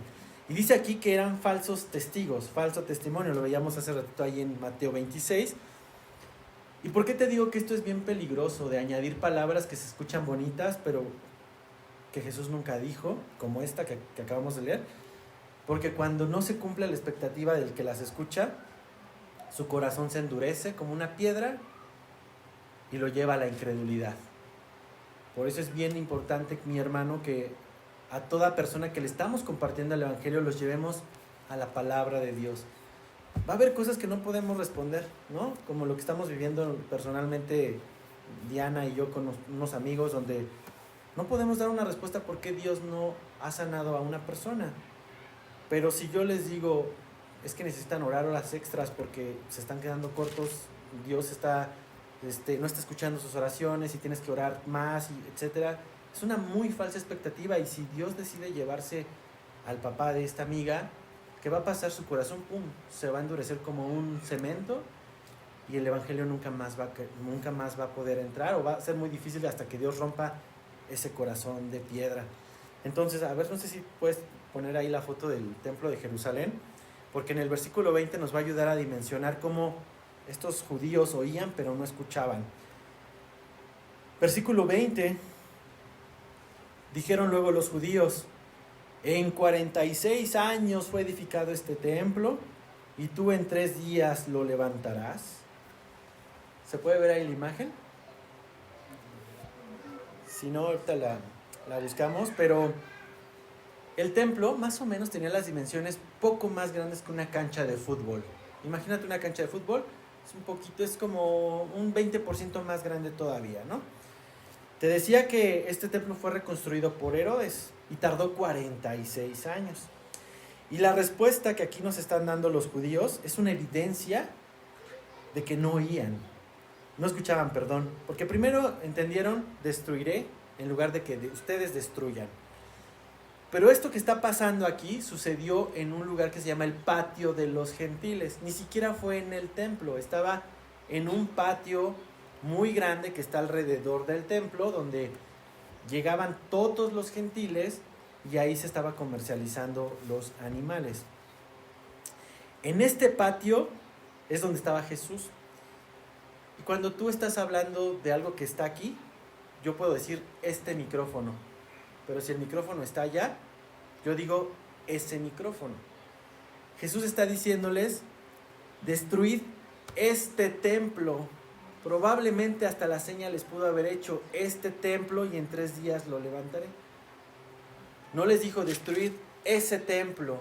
Y dice aquí que eran falsos testigos, falso testimonio. Lo veíamos hace ratito ahí en Mateo 26. ¿Y por qué te digo que esto es bien peligroso, de añadir palabras que se escuchan bonitas, pero que Jesús nunca dijo, como esta que acabamos de leer? Porque cuando no se cumple la expectativa del que las escucha, su corazón se endurece como una piedra y lo lleva a la incredulidad. Por eso es bien importante, mi hermano, que a toda persona que le estamos compartiendo el Evangelio los llevemos a la palabra de Dios. Va a haber cosas que no podemos responder, ¿no? Como lo que estamos viviendo personalmente Diana y yo con unos amigos, donde no podemos dar una respuesta por qué Dios no ha sanado a una persona. Pero si yo les digo, es que necesitan orar horas extras porque se están quedando cortos, Dios no está escuchando sus oraciones y tienes que orar más, etcétera. Es una muy falsa expectativa, y si Dios decide llevarse al papá de esta amiga, ¿qué va a pasar? Su corazón, se va a endurecer como un cemento, y el Evangelio nunca más va a poder entrar, o va a ser muy difícil hasta que Dios rompa ese corazón de piedra. Entonces, a ver, no sé si puedes poner ahí la foto del templo de Jerusalén, porque en el versículo 20 nos va a ayudar a dimensionar cómo estos judíos oían pero no escuchaban. Versículo 20: dijeron luego los judíos: en 46 años fue edificado este templo, y tú en 3 días lo levantarás. ¿Se puede ver ahí la imagen? Si no, ahorita la buscamos, pero el templo más o menos tenía las dimensiones poco más grandes que una cancha de fútbol. Imagínate una cancha de fútbol, es como un 20% más grande todavía, ¿no? Te decía que este templo fue reconstruido por Herodes y tardó 46 años. Y la respuesta que aquí nos están dando los judíos es una evidencia de que no oían. No escuchaban, perdón. Porque primero entendieron, destruiré, en lugar de que ustedes destruyan. Pero esto que está pasando aquí sucedió en un lugar que se llama el patio de los gentiles. Ni siquiera fue en el templo, estaba en un patio muy grande que está alrededor del templo, donde llegaban todos los gentiles y ahí se estaba comercializando los animales. En este patio es donde estaba Jesús. Y cuando tú estás hablando de algo que está aquí, yo puedo decir este micrófono. Pero si el micrófono está allá, yo digo ese micrófono. Jesús está diciéndoles, destruid este templo. Probablemente hasta la seña les pudo haber hecho este templo y en 3 días lo levantaré. No les dijo destruid ese templo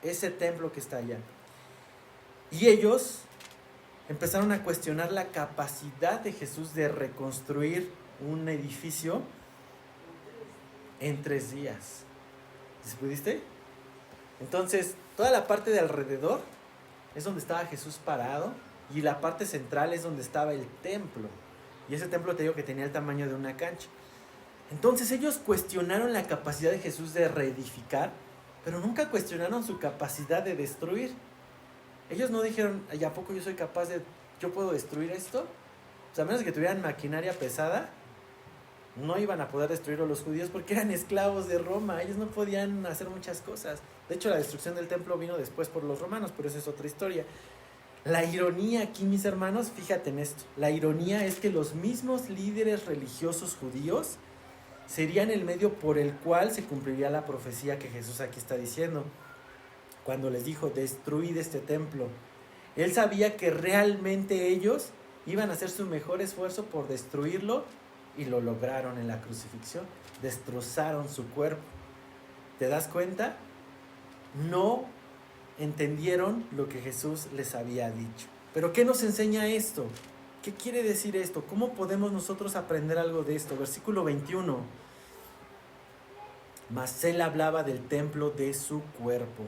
que está allá. Y ellos empezaron a cuestionar la capacidad de Jesús de reconstruir un edificio en 3 días. ¿Sí pudiste? Entonces, toda la parte de alrededor es donde estaba Jesús parado y la parte central es donde estaba el templo. Y ese templo te digo que tenía el tamaño de una cancha. Entonces ellos cuestionaron la capacidad de Jesús de reedificar, pero nunca cuestionaron su capacidad de destruir. Ellos no dijeron, ¿y a poco yo puedo destruir esto? Pues a menos que tuvieran maquinaria pesada, no iban a poder destruir a los judíos porque eran esclavos de Roma. Ellos no podían hacer muchas cosas. De hecho, la destrucción del templo vino después por los romanos, pero esa es otra historia. La ironía aquí, mis hermanos, fíjate en esto. La ironía es que los mismos líderes religiosos judíos serían el medio por el cual se cumpliría la profecía que Jesús aquí está diciendo. Cuando les dijo, destruid este templo. Él sabía que realmente ellos iban a hacer su mejor esfuerzo por destruirlo y lo lograron en la crucifixión. Destrozaron su cuerpo. ¿Te das cuenta? No entendieron lo que Jesús les había dicho. ¿Pero qué nos enseña esto? ¿Qué quiere decir esto? ¿Cómo podemos nosotros aprender algo de esto? Versículo 21. Mas él hablaba del templo de su cuerpo.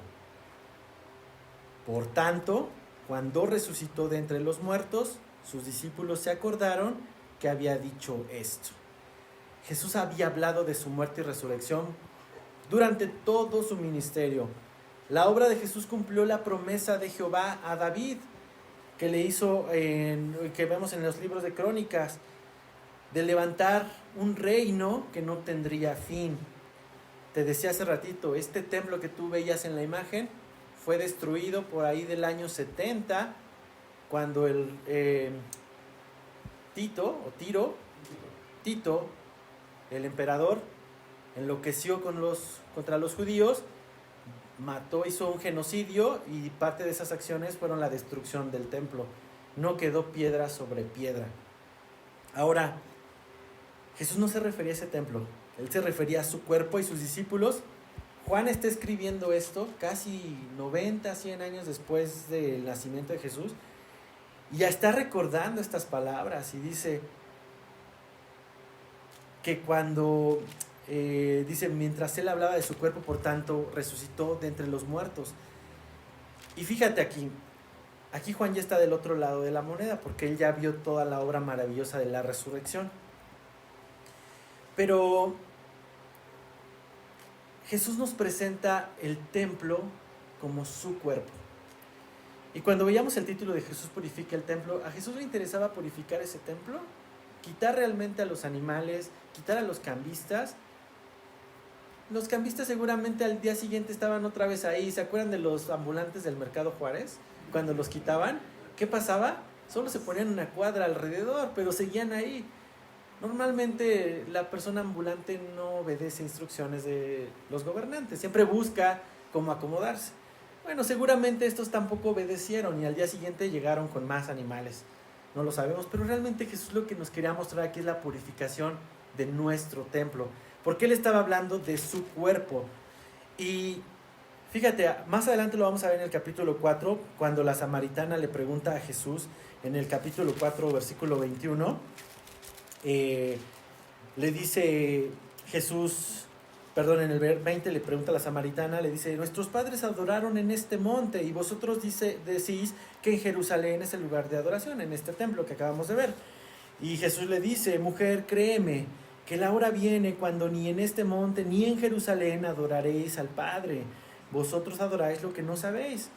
Por tanto, cuando resucitó de entre los muertos, sus discípulos se acordaron que había dicho esto. Jesús había hablado de su muerte y resurrección durante todo su ministerio. La obra de Jesús cumplió la promesa de Jehová a David, que le hizo, que vemos en los libros de Crónicas, de levantar un reino que no tendría fin. Te decía hace ratito, este templo que tú veías en la imagen fue destruido por ahí del año 70, cuando el Tito, el emperador, enloqueció contra los judíos, hizo un genocidio y parte de esas acciones fueron la destrucción del templo. No quedó piedra sobre piedra. Ahora, Jesús no se refería a ese templo, él se refería a su cuerpo y sus discípulos. Juan está escribiendo esto casi 90, 100 años después del nacimiento de Jesús y ya está recordando estas palabras y dice que cuando dice, mientras él hablaba de su cuerpo, por tanto, resucitó de entre los muertos. Y fíjate aquí Juan ya está del otro lado de la moneda, porque él ya vio toda la obra maravillosa de la resurrección. Pero Jesús nos presenta el templo como su cuerpo. Y cuando veíamos el título de Jesús purifica el templo, ¿a Jesús le interesaba purificar ese templo? ¿Quitar realmente a los animales? ¿Quitar a los cambistas? Los cambistas seguramente al día siguiente estaban otra vez ahí. ¿Se acuerdan de los ambulantes del Mercado Juárez? Cuando los quitaban, ¿qué pasaba? Solo se ponían una cuadra alrededor, pero seguían ahí. Normalmente la persona ambulante no obedece instrucciones de los gobernantes, siempre busca cómo acomodarse. Bueno, seguramente estos tampoco obedecieron y al día siguiente llegaron con más animales. No lo sabemos, pero realmente Jesús lo que nos quería mostrar aquí es la purificación de nuestro templo, porque él estaba hablando de su cuerpo. Y fíjate, más adelante lo vamos a ver en el capítulo 4, cuando la samaritana le pregunta a Jesús, en el capítulo 4, versículo 21, le dice Jesús, en el 20 le pregunta a la samaritana, le dice, nuestros padres adoraron en este monte y vosotros decís que en Jerusalén es el lugar de adoración, en este templo que acabamos de ver. Y Jesús le dice, mujer, créeme, que la hora viene cuando ni en este monte ni en Jerusalén adoraréis al Padre. Vosotros adoráis lo que no sabéis.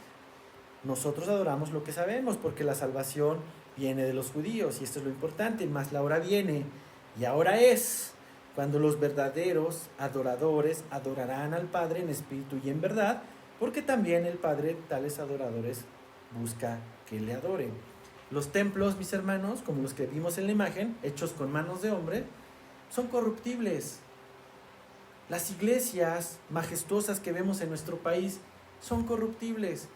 Nosotros adoramos lo que sabemos, porque la salvación viene de los judíos, y esto es lo importante, mas la hora viene, y ahora es, cuando los verdaderos adoradores adorarán al Padre en espíritu y en verdad, porque también el Padre tales adoradores busca que le adoren. Los templos, mis hermanos, como los que vimos en la imagen, hechos con manos de hombre, son corruptibles. Las iglesias majestuosas que vemos en nuestro país son corruptibles.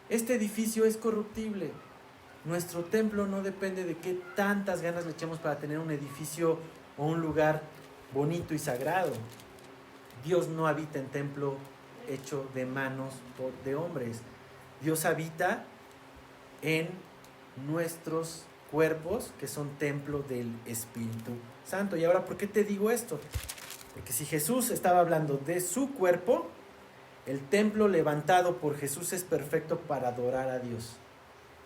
Este edificio es corruptible. Nuestro templo no depende de qué tantas ganas le echemos para tener un edificio o un lugar bonito y sagrado. Dios no habita en templo hecho de manos de hombres. Dios habita en nuestros cuerpos, que son templo del Espíritu Santo. Y ahora, ¿por qué te digo esto? Porque si Jesús estaba hablando de su cuerpo, el templo levantado por Jesús es perfecto para adorar a Dios.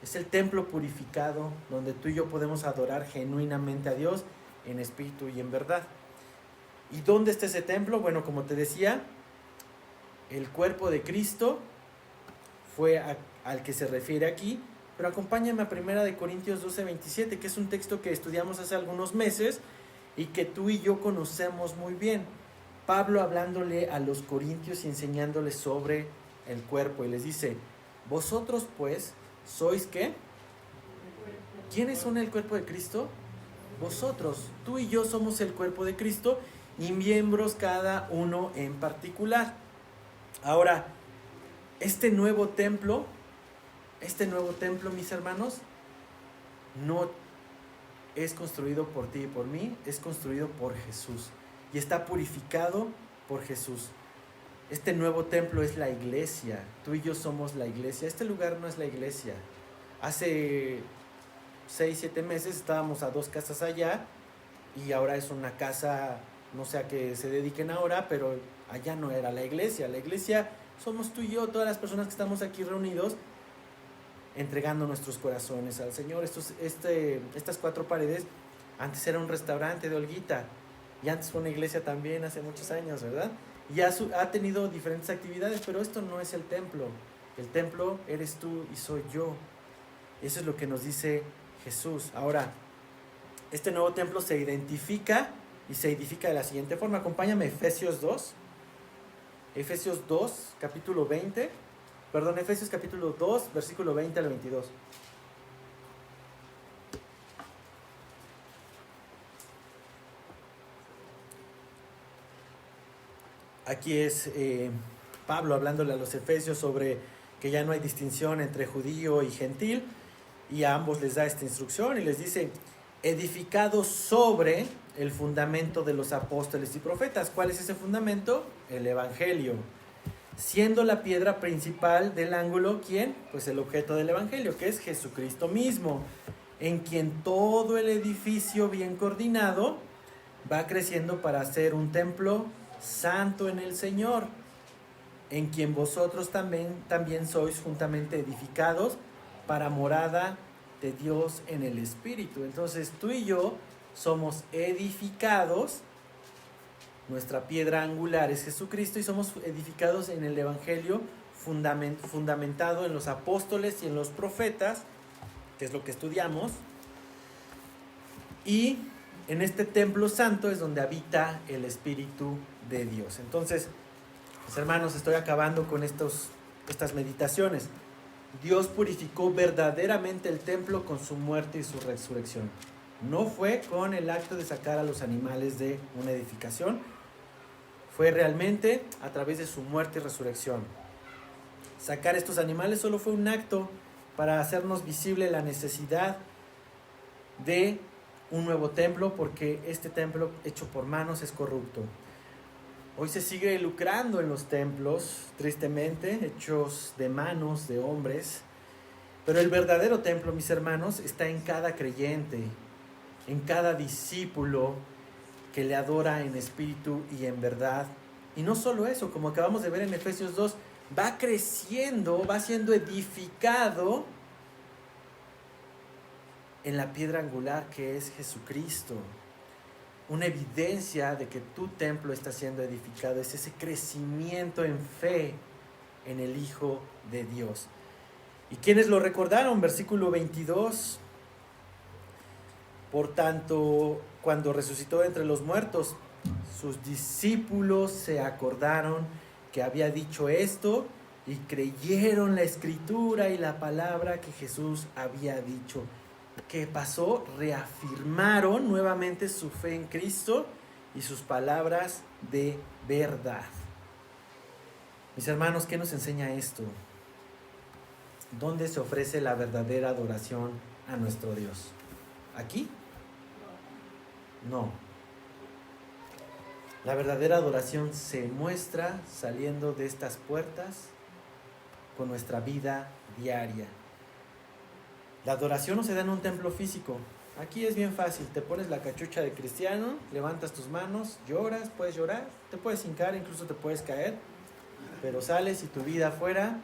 Es el templo purificado donde tú y yo podemos adorar genuinamente a Dios en espíritu y en verdad. ¿Y dónde está ese templo? Bueno, como te decía, el cuerpo de Cristo fue al que se refiere aquí, pero acompáñame a 1 Corintios 12:27, que es un texto que estudiamos hace algunos meses y que tú y yo conocemos muy bien. Pablo hablándole a los corintios y enseñándoles sobre el cuerpo, y les dice, vosotros pues sois ¿qué? ¿Quiénes son el cuerpo de Cristo? Vosotros, tú y yo somos el cuerpo de Cristo y miembros cada uno en particular. Ahora, este nuevo templo, mis hermanos, no es construido por ti y por mí, es construido por Jesús y está purificado por Jesús. Este nuevo templo es la iglesia, tú y yo somos la iglesia. Este lugar no es la iglesia. Hace 6-7 meses estábamos a 2 casas allá y ahora es una casa, no sé a qué se dediquen ahora, pero allá no era la iglesia. La iglesia somos tú y yo, todas las personas que estamos aquí reunidos, entregando nuestros corazones al Señor. Estas 4 paredes, antes era un restaurante de Olguita, y antes fue una iglesia también hace muchos años, ¿verdad? Y ha tenido diferentes actividades, pero esto no es el templo. El templo eres tú y soy yo. Eso es lo que nos dice Jesús. Ahora, este nuevo templo se identifica y se edifica de la siguiente forma. Acompáñame a Efesios 2, capítulo 2, versículo 20 al 22. Aquí es Pablo hablándole a los efesios sobre que ya no hay distinción entre judío y gentil, y a ambos les da esta instrucción y les dice, edificados sobre el fundamento de los apóstoles y profetas. ¿Cuál es ese fundamento? El Evangelio. Siendo la piedra principal del ángulo, ¿quién? Pues el objeto del Evangelio, que es Jesucristo mismo, en quien todo el edificio bien coordinado va creciendo para ser un templo santo en el Señor, en quien vosotros también sois juntamente edificados para morada de Dios en el Espíritu. Entonces tú y yo somos edificados, nuestra piedra angular es Jesucristo, y somos edificados en el Evangelio fundamentado en los apóstoles y en los profetas, que es lo que estudiamos, y en este templo santo es donde habita el Espíritu de Dios. Entonces, mis hermanos, estoy acabando con estas meditaciones. Dios purificó verdaderamente el templo con su muerte y su resurrección. No fue con el acto de sacar a los animales de una edificación, fue realmente a través de su muerte y resurrección. Sacar estos animales solo fue un acto para hacernos visible la necesidad de un nuevo templo, porque este templo hecho por manos es corrupto. Hoy se sigue lucrando en los templos, tristemente, hechos de manos de hombres, pero el verdadero templo, mis hermanos, está en cada creyente, en cada discípulo que le adora en espíritu y en verdad Y no solo eso, como acabamos de ver en Efesios 2, va creciendo, va siendo edificado en la piedra angular que es Jesucristo. Una evidencia de que tu templo está siendo edificado es ese crecimiento en fe en el Hijo de Dios. ¿Y quiénes lo recordaron? Versículo 22. Por tanto, cuando resucitó de entre los muertos, sus discípulos se acordaron que había dicho esto y creyeron la escritura y la palabra que Jesús había dicho. ¿Qué pasó? Reafirmaron nuevamente su fe en Cristo y sus palabras de verdad. Mis hermanos, ¿qué nos enseña esto? ¿Dónde se ofrece la verdadera adoración a nuestro Dios? ¿Aquí? No. La verdadera adoración se muestra saliendo de estas puertas con nuestra vida diaria. La adoración no se da en un templo físico. Aquí es bien fácil, te pones la cachucha de cristiano, levantas tus manos, lloras, puedes llorar, te puedes hincar, incluso te puedes caer, pero sales y tu vida afuera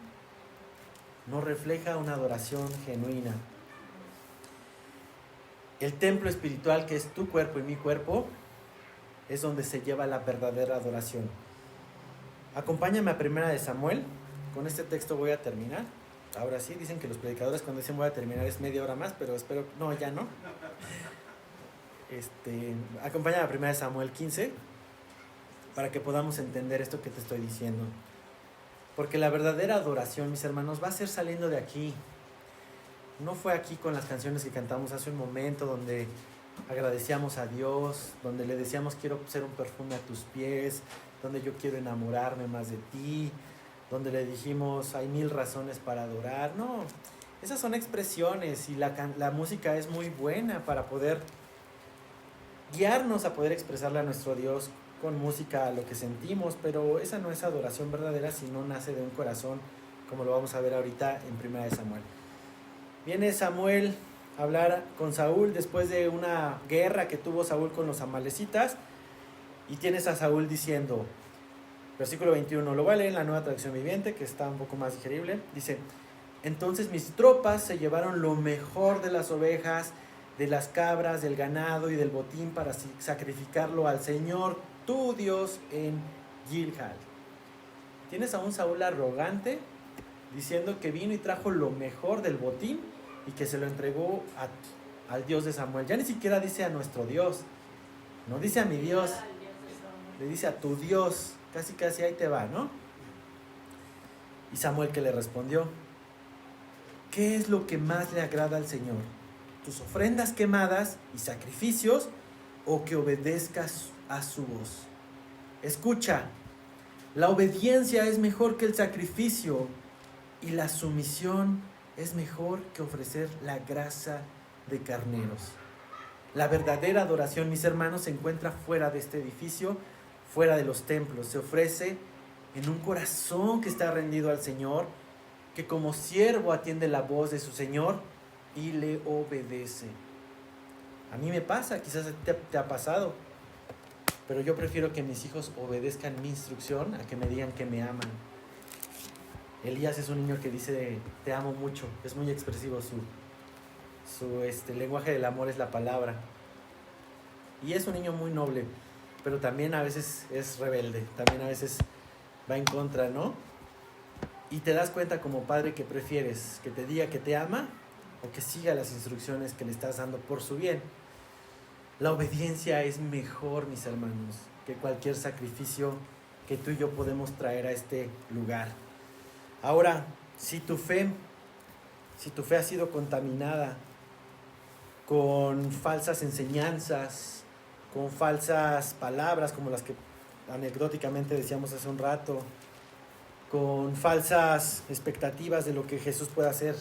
no refleja una adoración genuina. El templo espiritual, que es tu cuerpo y mi cuerpo, es donde se lleva la verdadera adoración. Acompáñame a 1 Samuel. Con este texto voy a terminar. Ahora sí, dicen que los predicadores cuando dicen voy a terminar es media hora más, pero espero... No, ya no. Acompáñame a 1 Samuel 15 para que podamos entender esto que te estoy diciendo. Porque la verdadera adoración, mis hermanos, va a ser saliendo de aquí. No fue aquí con las canciones que cantamos hace un momento, donde agradecíamos a Dios, donde le decíamos quiero ser un perfume a tus pies, donde yo quiero enamorarme más de ti, donde le dijimos hay 1000 razones para adorar. No, esas son expresiones y la música es muy buena para poder guiarnos a poder expresarle a nuestro Dios con música lo que sentimos, pero esa no es adoración verdadera si no nace de un corazón, como lo vamos a ver ahorita en 1 Samuel. Viene Samuel a hablar con Saúl después de una guerra que tuvo Saúl con los amalecitas, y tienes a Saúl diciendo, versículo 21, lo voy a leer en la Nueva Traducción Viviente, que está un poco más digerible, dice, entonces mis tropas se llevaron lo mejor de las ovejas, de las cabras, del ganado y del botín para sacrificarlo al Señor, tu Dios, en Gilgal. Tienes a un Saúl arrogante, diciendo que vino y trajo lo mejor del botín y que se lo entregó al Dios de Samuel. Ya ni siquiera dice a nuestro Dios, no dice a mi Dios, le dice a tu Dios, casi casi ahí te va, ¿no? Y Samuel, ¿qué le respondió? ¿Qué es lo que más le agrada al Señor? ¿Tus ofrendas quemadas y sacrificios o que obedezcas a su voz? Escucha, la obediencia es mejor que el sacrificio y la sumisión es mejor que ofrecer la grasa de carneros. La verdadera adoración, mis hermanos, se encuentra fuera de este edificio, fuera de los templos. Se ofrece en un corazón que está rendido al Señor, que como siervo atiende la voz de su Señor y le obedece. A mí me pasa, quizás te ha pasado, pero yo prefiero que mis hijos obedezcan mi instrucción a que me digan que me aman. Elías es un niño que dice te amo mucho, es muy expresivo, su lenguaje del amor es la palabra, y es un niño muy noble, pero también a veces es rebelde, también a veces va en contra, ¿no? Y te das cuenta como padre que prefieres que te diga que te ama o que siga las instrucciones que le estás dando por su bien. La obediencia es mejor, mis hermanos, que cualquier sacrificio que tú y yo podemos traer a este lugar. Ahora, si tu fe ha sido contaminada con falsas enseñanzas, con falsas palabras como las que anecdóticamente decíamos hace un rato, con falsas expectativas de lo que Jesús puede hacer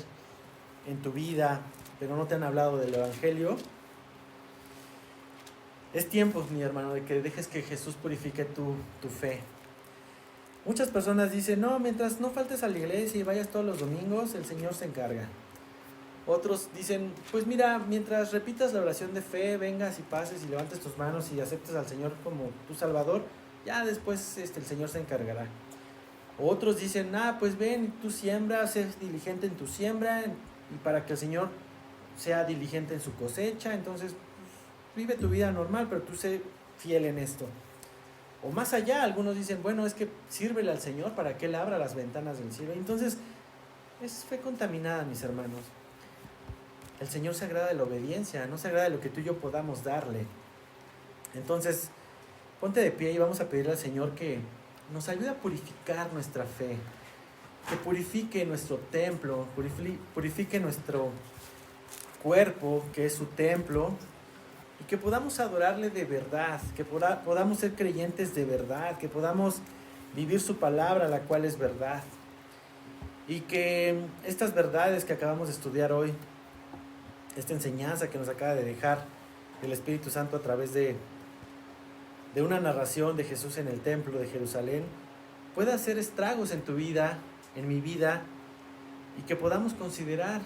en tu vida, pero no te han hablado del Evangelio, es tiempo, mi hermano, de que dejes que Jesús purifique tu fe. Muchas personas dicen, no, mientras no faltes a la iglesia y vayas todos los domingos, el Señor se encarga. Otros dicen, pues mira, mientras repitas la oración de fe, vengas y pases y levantes tus manos y aceptes al Señor como tu Salvador, ya después el Señor se encargará. Otros dicen, pues ven, tú siembra, sé diligente en tu siembra, y para que el Señor sea diligente en su cosecha, entonces vive tu vida normal, pero tú sé fiel en esto. O más allá, algunos dicen, bueno, es que sírvele al Señor para que Él abra las ventanas del cielo. Entonces, es fe contaminada, mis hermanos. El Señor se agrada de la obediencia, no se agrada de lo que tú y yo podamos darle. Entonces, ponte de pie y vamos a pedirle al Señor que nos ayude a purificar nuestra fe, que purifique nuestro templo, purifique nuestro cuerpo, que es su templo, y que podamos adorarle de verdad, que podamos ser creyentes de verdad, que podamos vivir su palabra, la cual es verdad. Y que estas verdades que acabamos de estudiar hoy, esta enseñanza que nos acaba de dejar el Espíritu Santo a través de una narración de Jesús en el templo de Jerusalén, pueda hacer estragos en tu vida, en mi vida, y que podamos considerar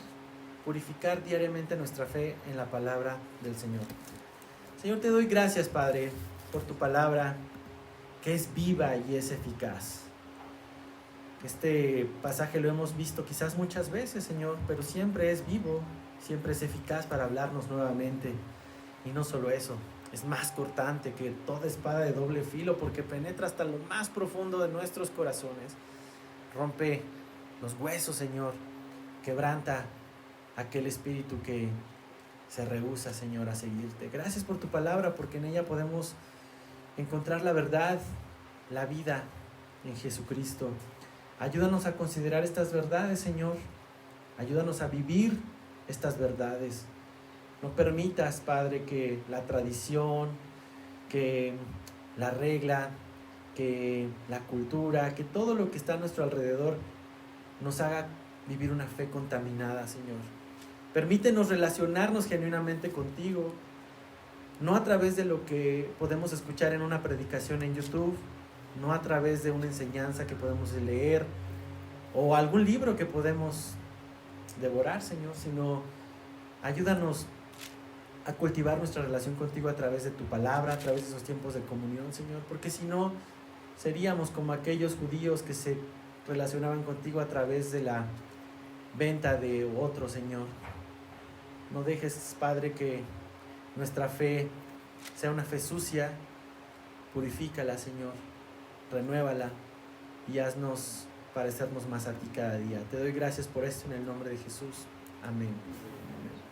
purificar diariamente nuestra fe en la palabra del Señor. Señor, te doy gracias, Padre, por tu palabra, que es viva y es eficaz. Este pasaje lo hemos visto quizás muchas veces, Señor, pero siempre es vivo, siempre es eficaz para hablarnos nuevamente. Y no solo eso, es más cortante que toda espada de doble filo, porque penetra hasta lo más profundo de nuestros corazones. Rompe los huesos, Señor, quebranta aquel espíritu que se rehúsa, Señor, a seguirte. Gracias por tu palabra, porque en ella podemos encontrar la verdad, la vida en Jesucristo. Ayúdanos a considerar estas verdades, Señor. Ayúdanos a vivir estas verdades. No permitas, Padre, que la tradición, que la regla, que la cultura, que todo lo que está a nuestro alrededor nos haga vivir una fe contaminada, Señor. Permítenos relacionarnos genuinamente contigo, no a través de lo que podemos escuchar en una predicación en YouTube, no a través de una enseñanza que podemos leer o algún libro que podemos devorar, Señor, sino ayúdanos a cultivar nuestra relación contigo a través de tu palabra, a través de esos tiempos de comunión, Señor, porque si no, seríamos como aquellos judíos que se relacionaban contigo a través de la venta de otro, Señor. No dejes, Padre, que nuestra fe sea una fe sucia. Purifícala, Señor, renuévala y haznos parecernos más a ti cada día. Te doy gracias por esto en el nombre de Jesús. Amén.